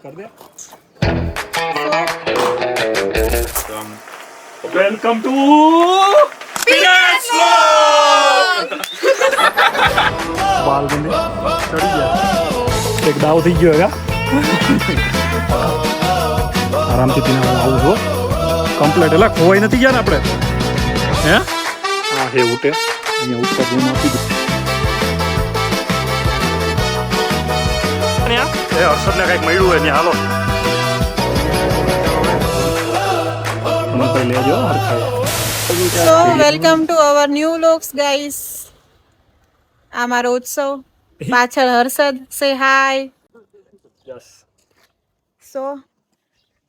कर दे welcome to बाल बने चढ़ी गया एक दाव થઈ ગયો હેગા આરામથી પીને આવું છો કમ્પ્લીટ એટલે ખોવાઈ નથી ગયા ને આપણે હે હા હે ઉઠે અહીંયા ઉપર રૂમ આપી દે એ હર્ષદને કંઈક મળ્યું હોય ત્યાં હાલો તમે કઈ લેજો So welcome to our new vlogs guys. આ મારો ઉત્સવ પાછળ હર્ષદ સે હાય. યસ સો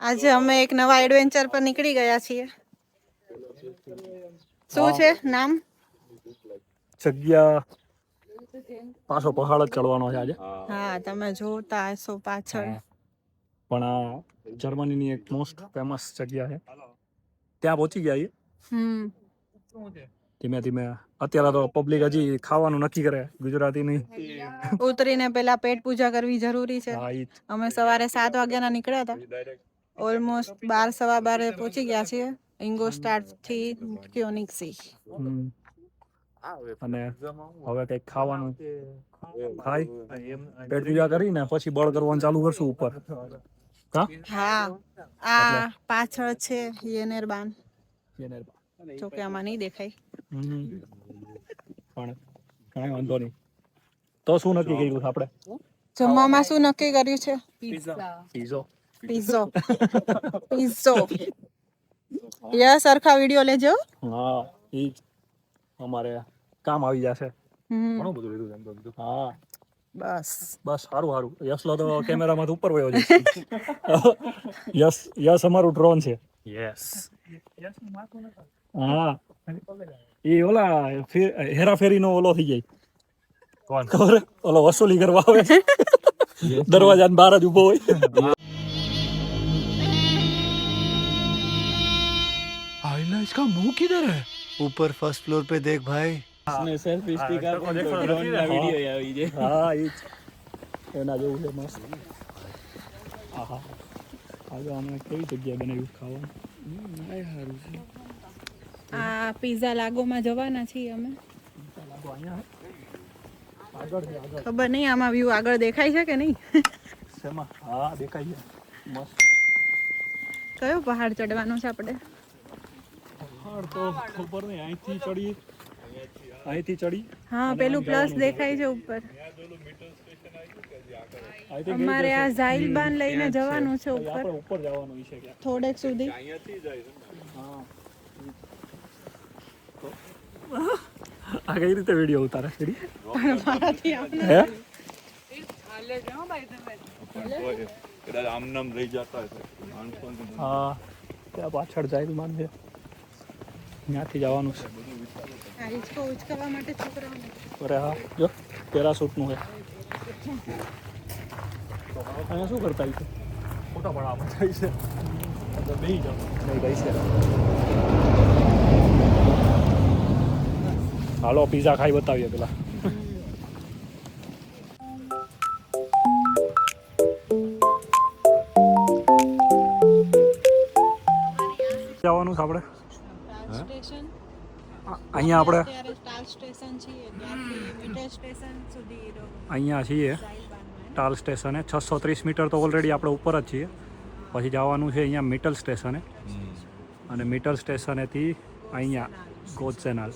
આજે અમે એક નવા એડવેન્ચર પર નીકળી ગયા છીએ. શું છે નામ? જગ્યા પાછો પહાડ જ ચડવાનો છે આજે હા તમે જોતા હશો પાછળ પણ આ જર્મનીની એક મોસ્ટ ફેમસ જગ્યા છે ત્યાં પહોંચી ગયા છીએ ધીમે ધીમે અત્યારે તો પબ્લિક હજી ખાવાનું નક્કી કરે ગુજરાતી નહીં ઉતરીને પેલા પેટ પૂજા કરવી જરૂરી છે. હા ઈ અમે સવારે 7 વાગ્યાના નીકળ્યા હતા ઓલમોસ્ટ 12 સવા 12 પહોંચી ગયા છીએ ઇંગોસ્ટાર્ટ થી ક્યોનિક્સી અને હવે કંઈક ખાવાનું ખાઈ પેટ પૂજા કરીને પછી બળ કરવાનું ચાલુ કરશું ઉપર હા આ પાછળ છે યેનેરબાન જો કે આમાં નહીં દેખાય પણ કાંઈ વાંધો નહીં તો શું નક્કી કર્યું છે આપણે જમવામાં શું નક્કી કર્યું છે? પીઝો પીઝો યસ સરખા વિડિયો લેજો. હા ઈ જ અમારે કામ આવી જશે ઘણું બધું લીધું એમ તો હા બસ સારું યસલો તો કેમેરામાંથી ઉપર વયો જશે યસ અમારું ડ્રોન છે યસ હા એ ઓલા હેરાફેરીનો ઓલો થઈ જાય કોણ ખબર ઓલો વસૂલી કરવા આવે દરવાજાની બહાર જ ઊભો હોય आईला इसका मुंह किधर है? ऊपर फर्स्ट फ्लोर पे देख भाई. इसमें सेल्फी स्टिक आ ड्रोन ना वीडियो આવી છે હા ઈ એના જેવું છે મસ્ત આહા આજે અમે કેવી જગ્યા બનાવી ખાવાનું આ પિઝા લાગોમાં જવાના છીએ અમે. ખબર નહીં આમાં વ્યૂ આગળ દેખાય છે કે નહીં. શેમાં હા દેખાય છે મસ્ત કયો પહાડ ચડવાનો છે આપણે? પહાડ તો ખબર નહીં અહીંથી ચડી હા પેલું પ્લસ દેખાય છે ઉપર. અમારે આ ઝાઈલબાન લઈને જવાનું છે ઉપર આપણે ઉપર જવાનું છે કે થોડેક સુધી. આ કઈ રીતે વિડિયો ઉતારે છે પણ મારાથી આમ હે આમ નામ રહી જતા હા ત્યાં પાછળ જાય માન છે ત્યાંથી જવાનું છે આ હિંચકો ઉચકવા માટે છોકરાઓને અરે હા જો પેરાશૂટનું છે અહીંયા શું કરતા છે ફોટા પડાવવા જાય છે બેસી જાઓ નહીં ગઈ છે હાલો પીઝા ખાઈ બતાવીએ પેલા જવાનું છે આપણે સ્ટેશન અહીંયા આપણે અત્યારે સ્ટાર સ્ટેશન છીએ ત્યાંથી મિડલ સ્ટેશન સુધી અહીંયા છીએ ટાલ સ્ટેશને 630 મીટર તો ઓલરેડી આપણે ઉપર જ છીએ પછી જવાનું છે અહીંયા મિટલ સ્ટેશને અને મિટલ સ્ટેશનેથી અહીંયા ગોડસેનાલ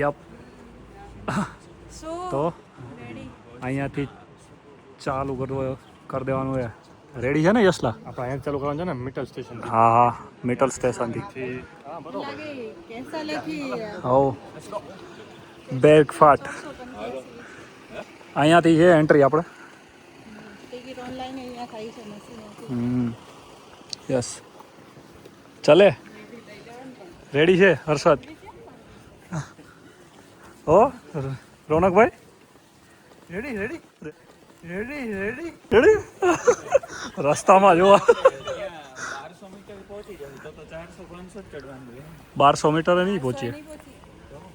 યપ તો અહીંયાથી ચાલુ કરી દેવાનું છે રેડી છે ને યસલા આપણે અહીંયા ચાલુ કરવાનું છે ને મિટલ સ્ટેશન હા મિટલ સ્ટેશનથી કેસા લખી હો બેગફાટ અહીંયાથી છે એન્ટ્રી આપણે ટિકિટ ઓનલાઈન અહીંયા થાય છે મશીન. યસ ચલે રેડી છે હર્ષદ ઓ રોનકભાઈ ready ready ready ready ready રસ્તામાં જોવા 1200 મીટર પહોંચી જશે તો 400-500 ચડવાનું છે 1200 મીટર નહીં પહોંચીએ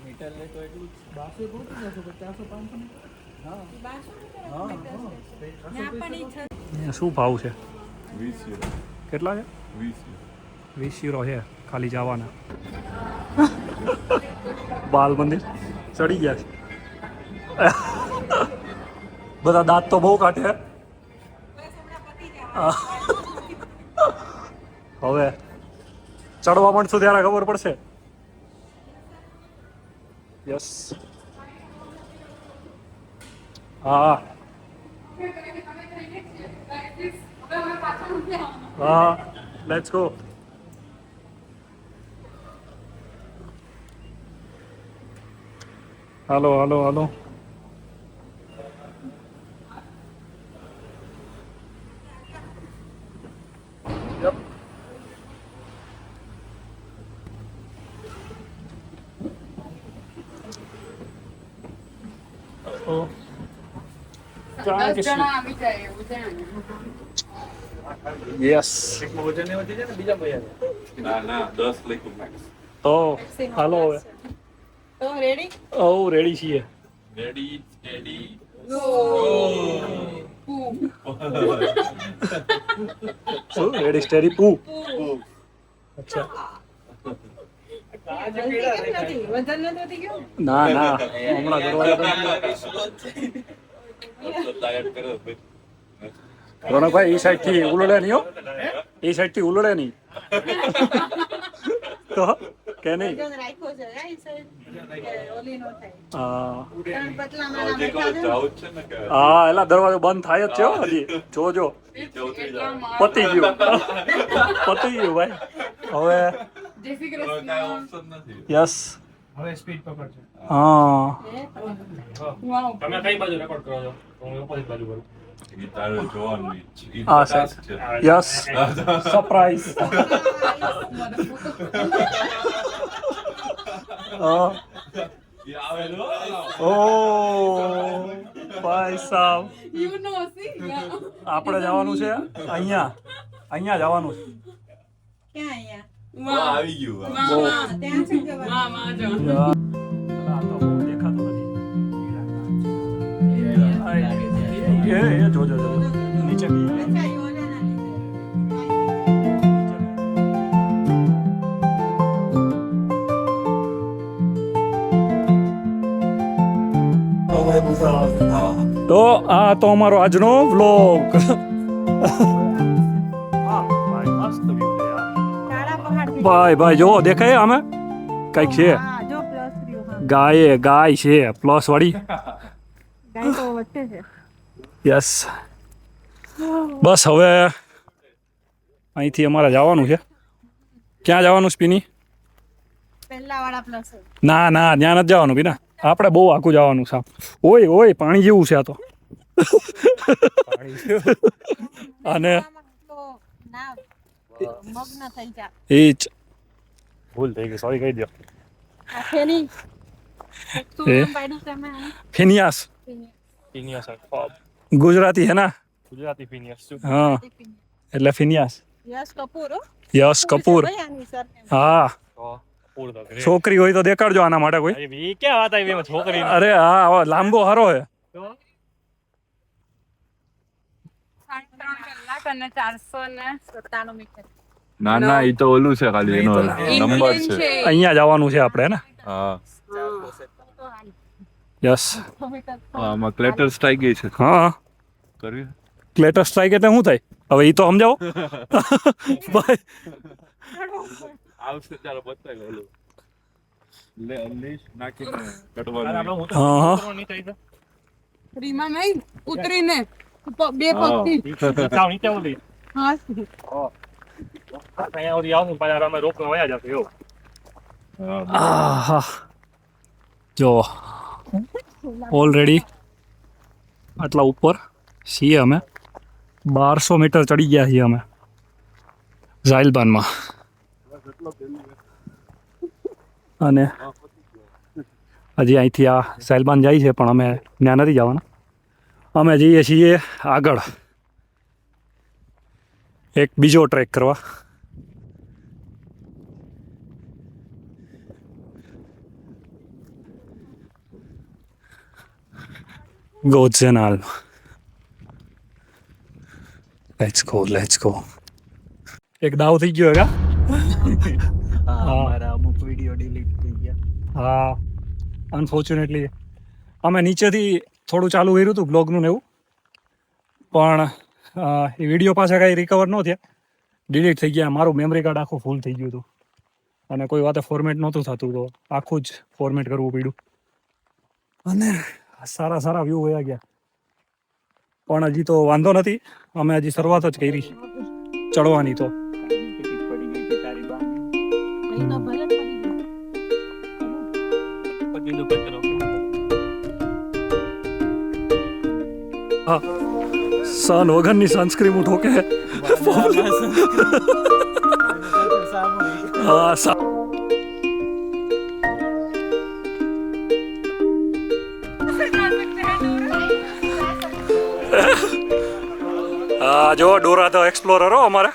મીટર લે તો એટલું 1200 पहुंच जैसे 400 500 હા ત્યાં પણ ઈ અહીંયા શું ભાવ છે 20 euro. કેટલા છે 20 euro. 20 યુરો છે ખાલી જવાના. બાલ મંદિર ચડી ગયા છે. બધા દાંત તો બહુ કાઢે. હવે ચડવા માંડશું ત્યારે ખબર પડશે. યસ હા હા let's go. Hello hello hello. Yes ના 10 લખ્યું max. તો હાલો હવે. તો રેડી ઓ રેડી છીએ. Ready, steady. શું રેડી સ્ટેડી પૂ. અચ્છા વજન નથી વધી ગયું ના ના હમણાં કરવા તો tired કરો ભાઈ. રોનકભાઈ એ સાઈડ થી ઉલડે નહીં હો. એ સાઈડ થી ઉલડે નહીં તો કે નહીં. વજન રાખ્યો છે ગાઈસ ઓલી નો થાય હા ત્રણ પતલા જે મારા કહો બેઠા છે જાવ જ છે ને કે હા એલા દરવાજો બંધ થાય જ છે હો હજી. જોજો જવું થઈ જાય. પતી ગયું પતી ગયું ભાઈ. હવે હવે કાંઈ option નથી. યસ હવે સ્પીડ પકડજો. હા તમે કઈ બાજુ રેકોર્ડ કરો છો? હું ઓપોઝિટ બાજુ કરું. ઈ તારે જોવાનું ઈ જ. ઈ આ તો task સાઈડ. છે. Yes surprise. ઈ આવેલો. ઓ ભાઈ સાહેબ આપણે જવાનું છે અહીંયા. અહીંયા જવાનું છે. ક્યાં અહીંયા વાહ, આવી ગયું. ત્યાં છે જવાનું આ તો બહુ દેખાતું નથી. એ જોજો જોજો નીચે બી. અચ્છા યોજાના લીધે તો આ તો અમારો આજનો વ્લોગ. કાળા પહાડ ભાઈ ભાઈ જો દેખાય આમે કઈક છે. હા જો પ્લસ રહ્યું હા ગાય છે પ્લસ વાળી. ગાય તો વચ્ચે છે યસ બસ હવે અહીંથી અમારે જવાનું છે. ક્યાં જવાનું સ્પીની? પહેલા વાળા પ્લસ ના ના ત્યાં નથી જવાનું બીના. આપણે બહુ આખું જવાનું છે. ઓય ઓય પાણી જેવું છે આ તો. અને ના મગ્ન થઈ જા એ જ ભૂલ થઈ ગઈ, સોરી કહી દો. આ ફેની તું એ? નામ પાડ્યું તમે ફિનિયાસ ફિનિયસ ગુજરાતી હે ના. ગુજરાતી ફિનિયસ શું? હા એટલે ફિનિયાસ. યશ કપૂર હો યશ કપૂર. ભાઈ આની surname. હા તો પૂર તો કરે. છોકરી હોય તો દેખાડજો આના માટે કોઈ. એ ક્યાં વાત આવી એમાં છોકરી અરે હા હવે લાંબો હારો હે. 3 કલાક અને 497 મીટર ના ના ઈ તો ઓલું છે ખાલી એનો નંબર છે. અહીંયા જવાનું છે આપણે હે ને. હા યસ આમાં ક્લેટર સ્ટ્રાઈક ગઈ છે. હા કરવી ક્લેટર સ્ટ્રાઈક એટલે શું થાય હવે એ તો સમજાવો. ભાઈ આવશે ચાલો બતાવી ઓલું લે અનલીશ નાખીને કટવાનું. હા હા રીમા નહીં ઉતરીને બે હા. પગથી નીચે ઓલી હા અહીંયા ઓલી આવું પાછા અમે રોકમાં વયા જશે એવું. આહા જો ઓલરેડી આટલા ઉપર છીએ અમે. 1200 મીટર ચડી ગયા છીએ અમે ઝાયલબાનમાં. અને હજી અહીંથી આ ઝાયલબાન જાય છે પણ અમે ત્યાં નથી જવાના. અમે જઈએ છીએ આગળ એક બીજો ટ્રેક કરવા. ગોઝેનાલ લેટ્સ ગો એક દાવ થઈ ગયો કા મારા અમુક વિડીયો ડિલીટ થઈ ગયા. હા અનફોર્ચ્યુનેટલી અમે નીચેથી થોડું ચાલુ કર્યું હતું બ્લોગનું ને એવું, પણ એ વિડીયો પાછા કાંઈ રિકવર ન થયા, ડિલીટ થઈ ગયા. મારું મેમરી કાર્ડ આખું ફૂલ થઈ ગયું હતું અને કોઈ વાતે ફોર્મેટ નહોતું થતું, તો આખું જ ફોર્મેટ કરવું પડ્યું અને સારા સારા વ્યૂ વયા ગયા. પણ હજી તો વાંધો નથી, અમે હજી શરૂઆત જ કરી ચડવાની. તો ટિકિટ પડી ગઈ હતી તારી બાની. પગીનો કચરો. હા સન વગરની સનસ્ક્રીન હું ઠોકે. હા हाँ जो डोरा तो एक्सप्लोरर हो हमारा.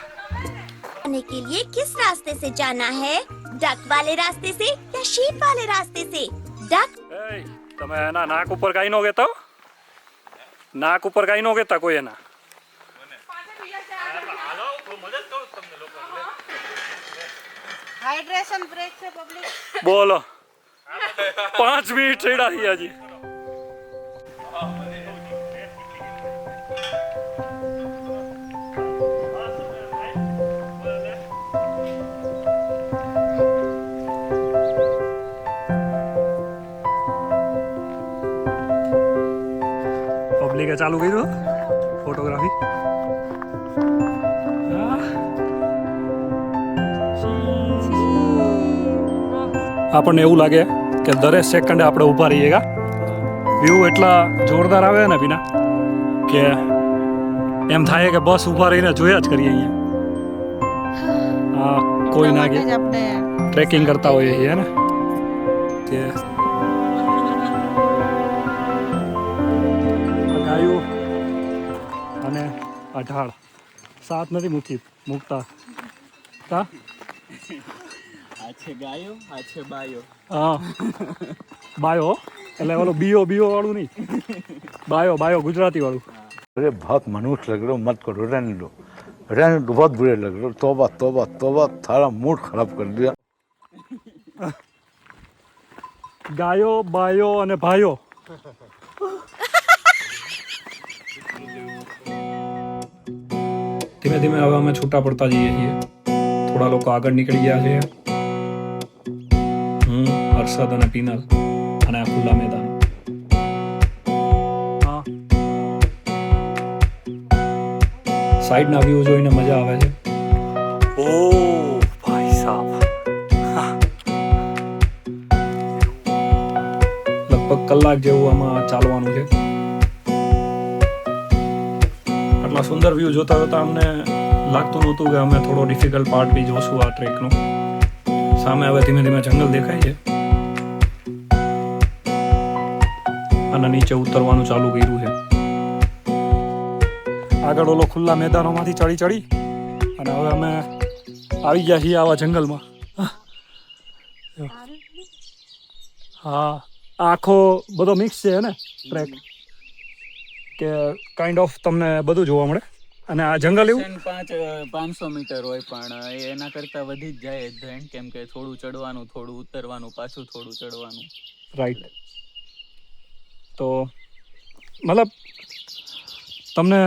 जाने के लिए किस रास्ते से जाना है? डक वाले रास्ते से या शीप वाले रास्ते से? डक તમે એના નાક ઉપર કાઈ નો કહેતા, નાક ઉપર કાઈ નો કહેતા કોઈ એના. હાઇડ્રેશન બ્રેક છે પબ્લિક. બોલો 5 મિનિટ ચડ્યા થયા હજી. પબ્લિકે ચાલુ કર્યું ફોટોગ્રાફી. આપણને એવું લાગે કે દરેક સેકન્ડે આપણે ઊભા રહીએ કા. વ્યૂ એટલા જોરદાર આવે ને બીના કે એમ થાય કે બસ ઊભા રહીને જોયા જ કરીએ અહીંયા. કોઈ ના કે આપણે ટ્રેકિંગ કરતા હોઈએ છીએ ને કે ગાયું અને અઢાળ સાત નથી મૂકતા કા. આ છે ગાયો, આ છે બાયો. હા બાયો એટલે ઓલો બીઓ વાળું નહીં, બાયો ગુજરાતી વાળું. अरे बहुत मनुष्य लग रहे हो, मत करो, रहने दो बहुत बुरे लग रहे हो. तौबा तौबा तौबा, थारा मूड खराब कर दिया. ગાયો બાયો અને ભાયો. ધીમે ધીમે હવે અમે છૂટા પડતા જઈએ છીએ. થોડા લોકો આગળ નીકળી ગયા છે. હું હર્ષદ અને પીનલ અને આ ખુલ્લા મેદાન. સાઈડના વ્યૂ જોઈને મજા આવે છે. ઓ ભાઈ સાહેબ, લગભગ કલાક જેવું આમાં ચાલવાનું છે. આટલા સુંદર વ્યૂ જોતા જોતા અમને લાગતું નહોતું કે અમે થોડો ડિફિકલ્ટ પાર્ટ બી જોશું આ ટ્રેકનો. સામે હવે ધીમે ધીમે જંગલ દેખાય છે. અને નીચે ઉતરવાનું ચાલુ કર્યું છે. આગળ ઓલો ખુલ્લા મેદાનોમાંથી ચડી અને હવે અમે આવી ગયા છીએ આવા જંગલમાં. હા આખો બધો મિક્સ છે ને ટ્રેક, કે કાઇન્ડ ઓફ તમને બધું જોવા મળે. અને આ જંગલ એવું 500 મીટર હોય પણ એના કરતા વધી જ જાય એડવેન્ટ, કેમ કે થોડું ચડવાનું, થોડું ઉતરવાનું, પાછું થોડું ચડવાનું. રાઈટ. તો મતલબ તમને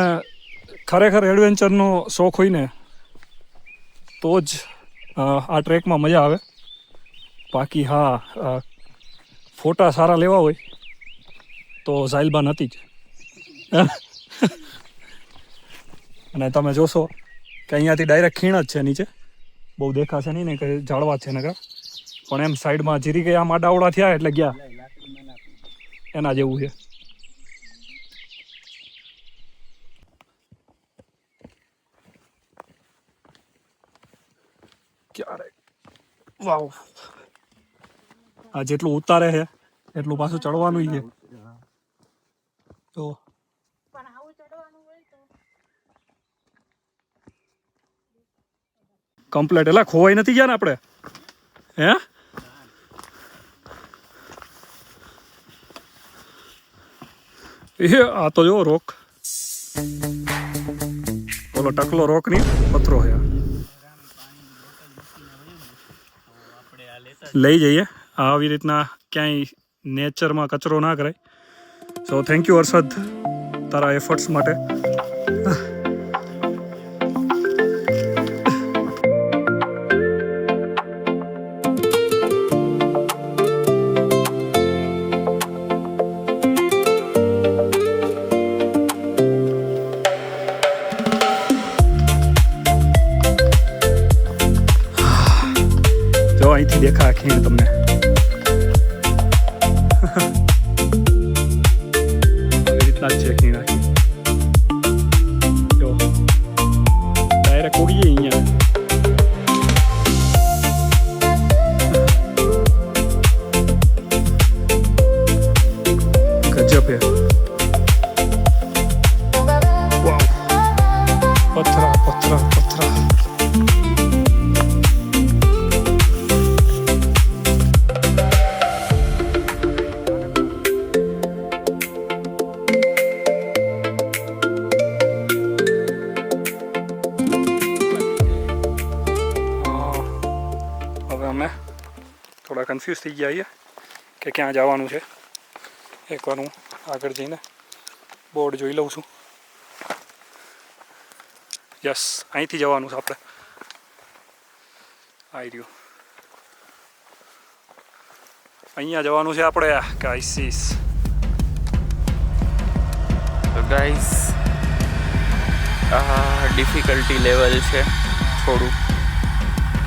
ખરેખર એડવેન્ચરનો શોખ હોય ને તો જ આ ટ્રેકમાં મજા આવે. બાકી હા ફોટા સારા લેવા હોય તો ઝાઇલબા નથી જ. અને તમે જોશો કે અહીંયાથી ડાયરેક્ટ ખીણ જ છે નીચે, બહુ દેખાશે નહીં ને કે ઝાડવા છે નકર, પણ એમ સાઈડમાં જીરી ગયા આમ આડાવડા થયા એટલે ગયા એના જેવું છે. ક્યારે વાવ, આ જેટલું ઉતારે છે એટલું પાછું ચડવાનું છે. તો કમ્પ્લેટ એટલે ખોવાઈ નથી ગયા ને આપણે. હે એ આ તો જો રોક, ઓલો જો ટકલો રોક ની પથરો છે લઈ જઈએ આવી રીતના ક્યાંય નેચરમાં કચરો ના કરાય સો થેન્ક યુ હર્ષદ તારા એફર્ટ્સ માટે જો અહીંથી દેખા ખીણ તમને આવી રીતના જ છે ખીણ આખી જો ડાયરેક્ટ ઉડીએ અહીંયા ગજબ હે વાવ પથરા પથરા પથરા અમે થોડા કન્ફ્યુઝ થઈ ગયા છીએ કે ક્યાં જવાનું છે એકવાર હું આગળ જઈને બોર્ડ જોઈ લઉં છું યસ અહીંથી જવાનું છે આપણે આવી રહ્યું અહીંયા જવાનું છે આપણે ગાઈસીસ તો ગાઈસ આ ડિફિકલ્ટી લેવલ છે થોડું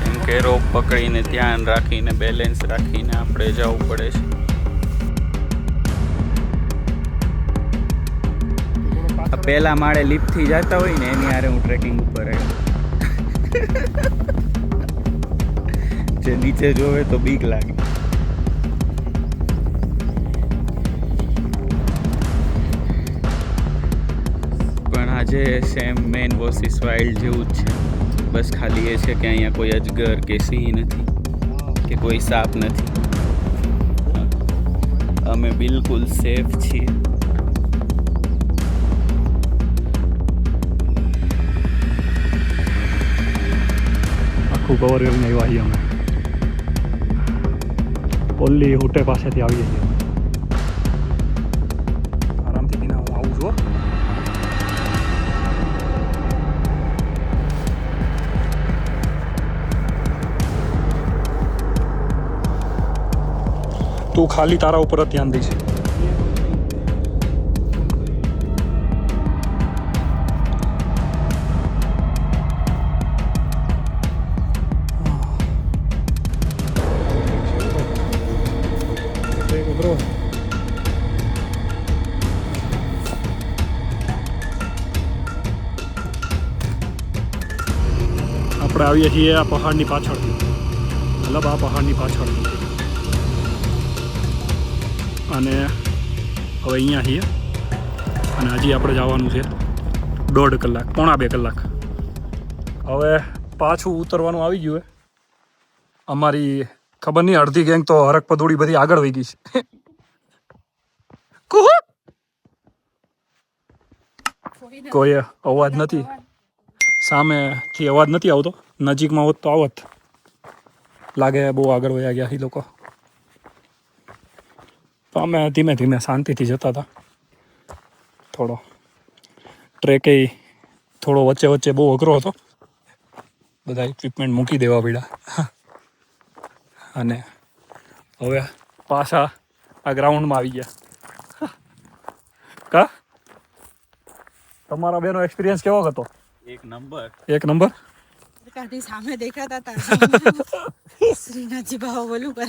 કેમ કે રોપ પકડીને ધ્યાન રાખીને બેલેન્સ રાખીને આપણે જવું પડે છે પહેલા માળે લિફ્ટથી જતા હોય ને એની હારે હું ટ્રેકિંગ ઉપર આવ્યો જે નીચે જોવે તો બીક લાગે પણ આજે સેમ મેન વર્સિસ વાઇલ્ડ જેવું જ છે બસ ખાલી એ છે કે અહીંયા કોઈ અજગર કે સિંહ નથી કે કોઈ સાપ નથી અમે બિલકુલ સેફ છીએ આખું કવર કરીને આવ્યા છીએ અમે ઓલી હોટે પાસેથી આવીએ છીએ આરામથી પીને આવું છું તું ખાલી તારા ઉપર જ ધ્યાન દઈશ આપણે આવીએ છીએ આ પહાડની પાછળથી મતલબ આ પહાડની પાછળથી અને હવે અહીંયા છીએ અને હજી આપણે જવાનું છે 1.5 કલાક 1.5 કલાક હવે પાછું ઉતરવાનું આવી ગયું હે અમારી ખબર નહીં અડધી ગેંગ તો હરક પદોડી બધી આગળ વહી ગઈ છે કોઈ અવાજ નથી સામેથી અવાજ નથી આવતો નજીકમાં હોત તો આવત લાગે બહુ આગળ વયા ગયા એ લોકો તો અમે ધીમે ધીમે શાંતિથી જતા હતા થોડો ટ્રેકે થોડો વચ્ચે વચ્ચે બહુ અઘરો હતો બધા ઇક્વિપમેન્ટ મૂકી દેવા પડ્યા અને હવે પાછા આ ગ્રાઉન્ડમાં આવી ગયા કા તમારા બેનો એક્સપિરિયન્સ કેવો હતો એક નંબર કાઢી સામે દેખાતા હતા શ્રીનાથજી બાબા બોલું કહે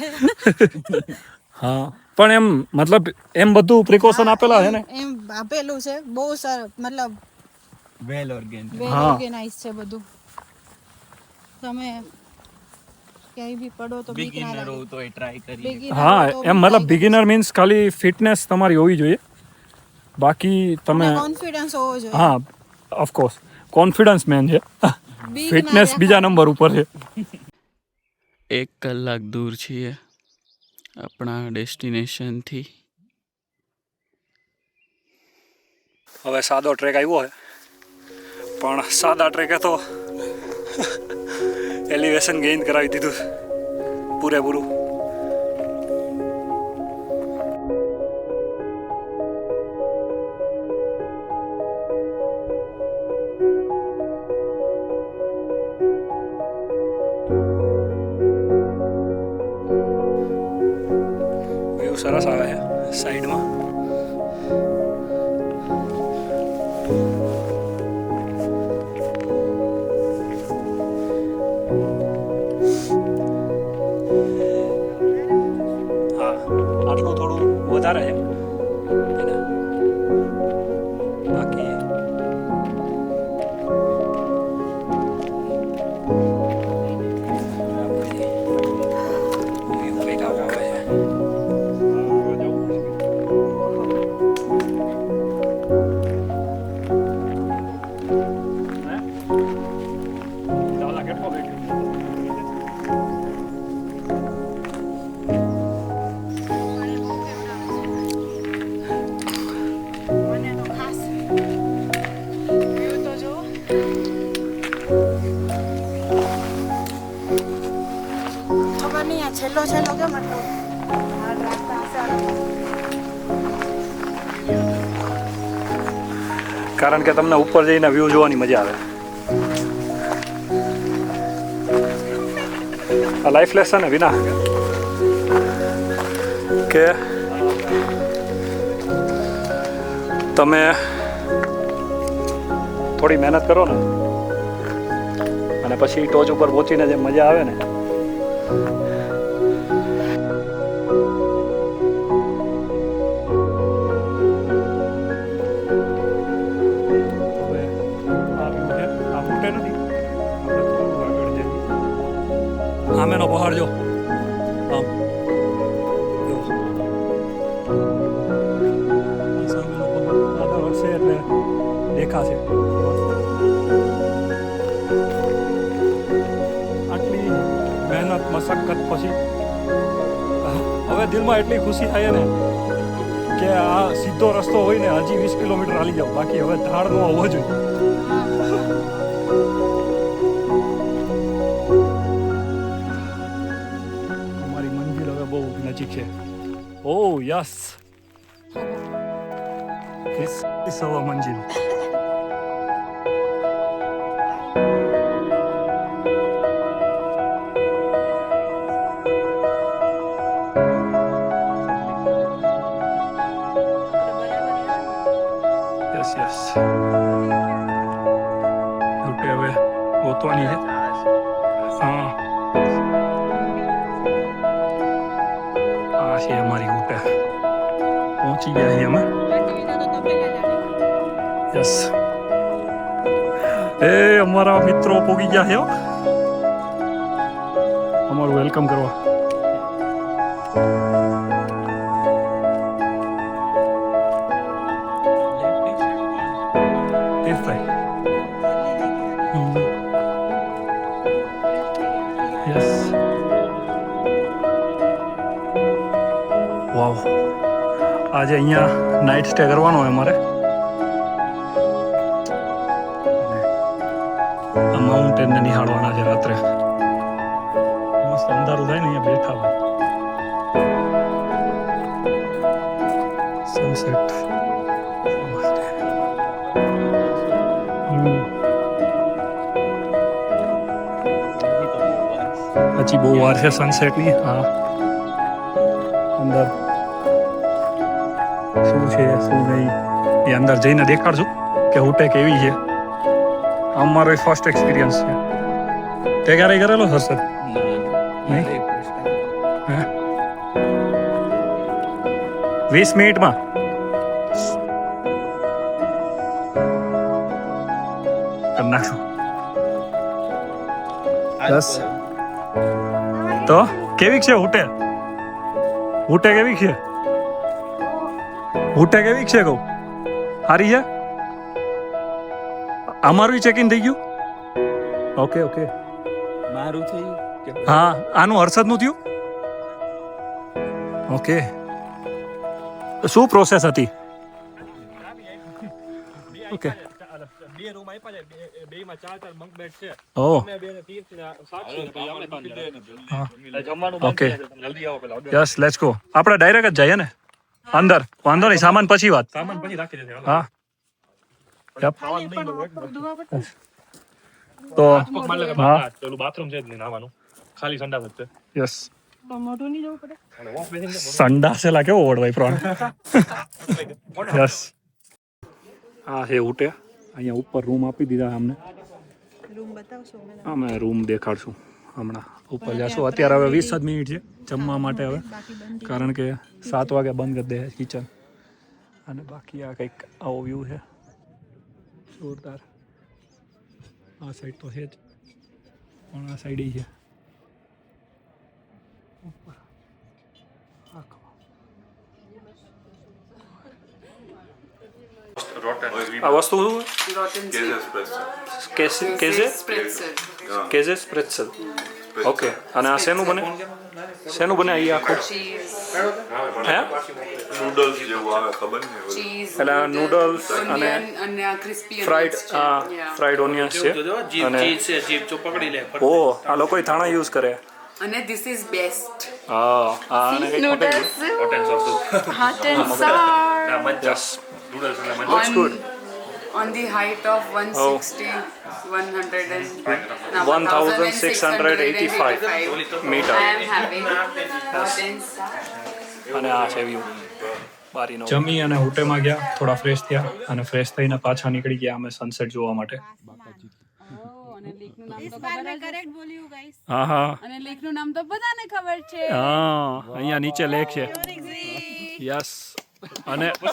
હા પણ એમ મતલબ એમ બધું પ્રિકોશન આપેલા છે ને એમ આપેલું છે બહુ સરસ મતલબ વેલ હા. ઓર્ગેનાઇઝ છે બધું તમે ક્યાંય બી પડો તો બીક ના બિગિનર લાગે હોવ તો એ ટ્રાય કરી Beginner હા હોય તો એમ બી મતલબ try બિગિનર મીન્સ ખાલી ફિટનેસ તમારી હોવી જોઈએ બાકી તમે કોન્ફિડન્સ હોવો જોઈએ હા ઓફકોર્સ કોન્ફિડન્સ મેન છે બીક ફિટનેસ ના બીજા નંબર ઉપર છે 1 કલાક દૂર છીએ આપણા ડેસ્ટિનેશનથી હવે સાદો ટ્રેક આવ્યો છે પણ સાદા ટ્રેકે તો એલિવેશન ગેઇન કરાવી દીધું પૂરેપૂરું. વ્યૂ સરસ આવે છે સાઈડમાં. હા, આટલું થોડું વધારે છે એના. બાકી કંઈક આવું આવે છે. ખબર નહીં આ છેલ્લો કેમ આટલો હાર્ડ રાખતા હશે આ લોકો. કારણ કે તમને ઉપર જઈને વ્યૂ જોવાની મજા આવે. આ લાઈફ લેસન હે વિના કે તમે થોડી મહેનત કરો ને અને પછી ટોચ ઉપર પહોંચીને જે મજા આવે ને સામેનો પહાડ જો આમ જો. સામેનો પહાડ આગળ વધશે એટલે દેખાશે. આટલી મહેનત મશક્કત પછી હવે દિલમાં એટલી ખુશી થાય ને કે આ સીધો રસ્તો હોય ને હજી 20 કિલોમીટર હાલી જાવ, બાકી હવે ધાડ નો હોવો જોઈએ. નજીક છે. ઓ યસ, ધીસ ઇઝ અવર મંજિલ. યસ યસ, રૂટે હવે ગોતવાની છે. હા, આ છે અમારી રૂટે. પહોંચી ગયા છીએ અમે. યસ, એ અમારા મિત્રો પહોંચી ગયા છે હો. અમારું વેલકમ કરવા. યસ, વાવ. આજે અહીંયા નાઇટ સ્ટે કરવાનો હોય અમારે. આ માઉન્ટેનને નિહાળવાના છે રાત્રે. મસ્ત અંધારું થાય ને અહીંયા બેઠા હોય. સનસેટ હજી બહુ વાર છે સનસેટની. હા, અંદર શું છે શું નહીં એ અંદર જઈને દેખાડશું કે હોટે કેવી છે. અમારો ફર્સ્ટ એક્સપિરિયન્સ છે. તે ક્યારે કરેલો હર્ષદ? નહીં? હે? 20 મિનિટમાં કરી નાખશું. બસ તો કેવી છે હોટે? હોટે કેવી છે? હોટે કેવી છે કહું? સારી છે? અમારું ચેકિંગ થઈ ગયું? Okay okay. મારું થયું કે હા, આનું હર્ષદનું થયું? ઓકે. શું પ્રોસેસ હતી? ઓકે. બે રૂમ આપ્યા છે, બે માં 4 બંક બેડ છે. ઓ અમે બે ને 30 ને 60 પછી આપણે 3 જણા. હા જમવાનું ઓકે બંધ છે, જલ્દી આવો પેલા. Yes let's go. આપણે ડાયરેક્ટ જ જઈએ ને અંદર, વાંધો નહીં, સામાન પછી વાત. સામાન પછી રાખી દેજો. હા યપ. ખાવાનું નહીં બહુ એક તો હા પેલું બાથરૂમ છે જ નહીં નાવાનું, ખાલી સંડાસ જ છે. યસ તો મોઢું નહીં જવું પડે. અને વોશ બેસિન છે. સંડાસેલા કેવો ઓળવાય પ્રોણ. યસ હા હે ઉટે. અહીંયા ઉપર રૂમ આપી દીધા અમને. રૂમ બતાવશો મને? અમે રૂમ દેખાડશું હમણાં. ઉપર જશું. અત્યારે હવે 20 જ મિનિટ છે જમવા માટે હવે, કારણ કે 7 વાગે બંધ કરી દે કિચન. અને બાકી આ કંઈક આવો વ્યૂ છે જોરદાર. આ સાઈડ તો છે જ, પણ આ સાઈડ છે ઉપર આખો. આ વસ્તુ શું? કેઝે સ્પ્રેત્સલ. ઓકે. અને આ શેનું બને? શેનું બને અહીં આખું? હે નૂડલ્સ જેવું આવે ખબર નહીં. એટલે નૂડલ્સ અને ફ્રાઈડ ફ્રાઈડ ઓનિયન્સ છે. અને ઓ આ લોકો ધાણા યુઝ કરે. અને ધીસ ઇઝ બેસ્ટ હા આ અને કંઈક noodles hot and sour yes looks good. on the height of 160 1685 meter. I am having hot and sour. અને આ છે વ્યૂ બારીનો. જમી અને હોટેલમાં ગયા, થોડા ફ્રેશ થયા અને ફ્રેશ થઈને પાછા નીકળી ગયા અમે સનસેટ જોવા માટે. અને લેકનું નામ તો ખબર જ કરેક્ટ બોલ્યું ગાઈસ. હા હા અને લેકનું નામ તો બધાને ખબર છે. હા અહીંયા નીચે લેક છે. યસ અને ચલો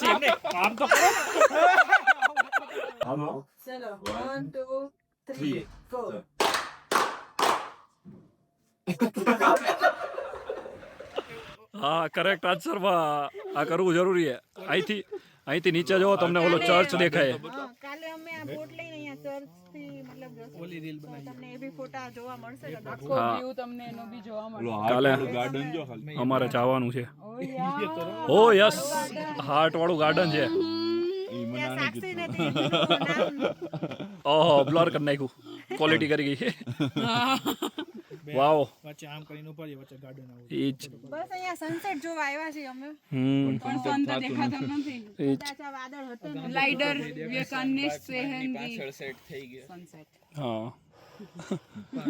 1 2 3 4. હા કરેક્ટ આન્સરમાં આ કરવું જરૂરી છે. અહીંથી નીચે જો તમને ઓલો ચર્ચ દેખાય. કાલે અમે આ બોટ લઈને અહીંયા ચર્ચ થી મતલબ જશું. તમને એ બી ફોટા જોવા મળશે ને. આખો વ્યૂ તમને એનો બી જોવા મળશે. કાલે ગાર્ડન જો ખાલી. અમારે જવાનું છે. ઓ યાર ઓ યસ હાર્ટ વાળું ગાર્ડન છે. ત્યાં સાક્ષી નથી એનું નામ. ઓહો બ્લર કરી નાખ્યું, ક્વોલિટી કરી ગઈ. વાવ વચ્ચે આમ કરીને ઉપર વચ્ચે ગાર્ડન આવું. ઈ જ. બસ અહીંયા સનસેટ જોવા આવ્યા છીએ અમે. હમ પણ સન તો દેખાતો નથી. ઈ જ. કદાચ આ વાદળ હતું ને. લાઇડર વી કનેક્ટ સેહન ધી સેટ થઈ ગયો. સનસેટ. હા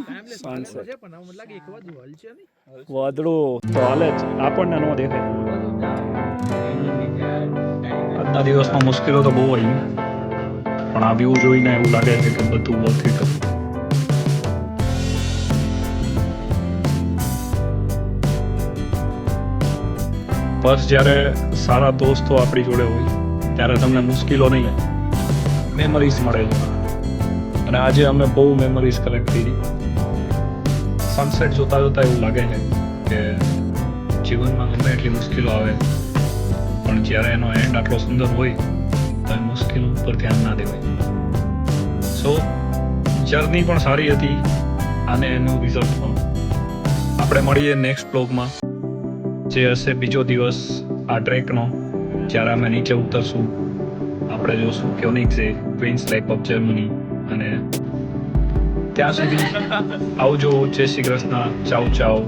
ટાઈમલેસ Sunset. છે પણ આમ લાગે એક વધુ હલ છે નહીં. વાદળું તો હાલે જ, આપણને ન દેખાય. આજના દિવસમાં મુશ્કેલો તો બહુ હોય, પણ આ વ્યૂ જોઈને એવું લાગે છે કે બધું વર્થ ઇટ હતું. બસ જ્યારે સારા દોસ્તો આપણી જોડે હોય ત્યારે તમને મુશ્કેલો નહીં, મેમરીઝ મળે છે. અને આજે અમે બહુ મેમરીઝ કલેક્ટ કરી. સનસેટ જોતા જોતા એવું લાગે છે કે જીવનમાં ગમે એટલી મુશ્કેલો આવે પણ જ્યારે એનો એન્ડ આટલો સુંદર હોય તો એ મુશ્કેલો ઉપર ધ્યાન ના દેવાય. સો જર્ની પણ સારી હતી અને એનું રિઝલ્ટ પણ. આપણે મળીએ નેક્સ્ટ બ્લોગમાં, જે હશે બીજો દિવસ આ ટ્રેકનો, જ્યારે અમે નીચે ઉતરશું. આપણે જોશું ક્યોનિગ્સે, ક્વીન્સ લેક ઓફ જર્મની. અને ત્યાં સુધી આવજો. જય શ્રી કૃષ્ણ. ચાવ ચાવ.